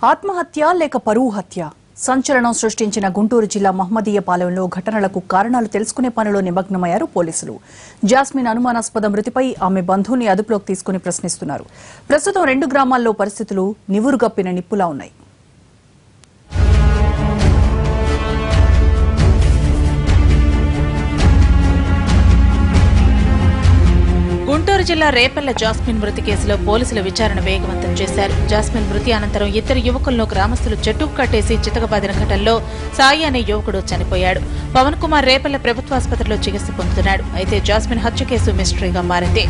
ఆత్మహత్య లేక పరువు హత్య సంచలనం సృష్టించిన గుంటూరు జిల్లా మహమ్మదీయపాలెంలో ఘటనలకు కారణాలు తెలుసుకునే పనిలో నిమగ్నమయ్యారు పోలీసులు. జాస్మిన్ అనుమానాస్పద మృతిపై ఆమె బంధువుని అదుపులోకి తీసుకుని ప్రశ్నిస్తున్నారు. ప్రస్తుతం 2 గ్రామాల్లో పరిస్థితులు నివురుగప్పిన నిప్పులా ఉన్నాయి. గుంటూరు జిల్లా రేపల్ల జాస్మిన్ మృతి కేసులో పోలీసులు విచారణ వేగవంతం చేశారు. జాస్మిన్ మృతి అనంతరం ఇద్దరు యువకులను గ్రామస్తులు చెట్టుకు కట్టేసి చితకబాదిన ఘటనలో సాయి అనే యువకుడు చనిపోయాడు. పవన్ కుమార్ రేపల్ల ప్రభుత్వాసుపత్రిలో చికిత్స పొందుతున్నాడు. అయితే జాస్మిన్ హత్య కేసు మిస్టరీగా మారింది.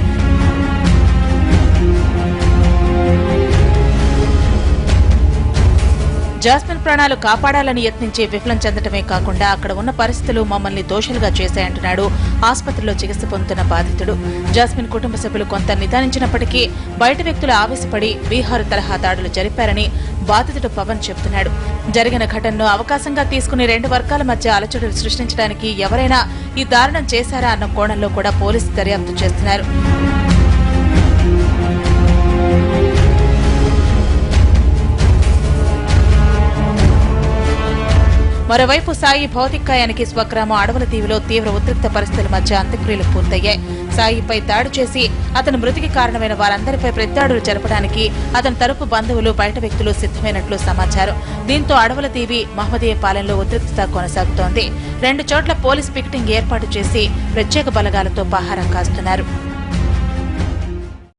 జాస్మిన్ ప్రాణాలు కాపాడాలని యత్నించి విఫలం చెందటమే కాకుండా అక్కడ ఉన్న పరిస్థితులు మమ్మల్ని దోషులుగా చేశాయంటున్నాడు ఆసుపత్రిలో చికిత్స పొందుతున్న బాధితుడు. జాస్మిన్ కుటుంబ సభ్యులు కొంత నిదానించినప్పటికీ బయట వ్యక్తులు ఆవేశపడి బీహారు తరహా దాడులు జరిపారని బాధితుడు పవన్ చెబుతున్నాడు. జరిగిన ఘటనను అవకాశంగా తీసుకుని 2 వర్గాల మధ్య అలచడులు సృష్టించడానికి ఎవరైనా ఈ దారుణం చేశారా అన్న కోణంలో కూడా పోలీసులు దర్యాప్తు చేస్తున్నారు. మరోవైపు సాయి భౌతికాయానికి స్వగ్రామం అడవుల దీవిలో తీవ్ర ఉద్రిక్త పరిస్థితుల మధ్య అంత్యక్రియలు పూర్తయ్యాయి. సాయిపై దాడి చేసి అతని మృతికి కారణమైన వారందరిపై ప్రతిదాడులు జరపడానికి అతని తరపు బంధువులు బయట వ్యక్తులు సిద్ధమైనట్లు సమాచారం. దీంతో అడవుల దీవి మహమ్మదీయపాలెంలో ఉద్రిక్తత కొనసాగుతోంది. 2 చోట్ల పోలీస్ పికెటింగ్ ఏర్పాటు చేసి ప్రత్యేక బలగాలతో పహారా కాస్తున్నారు.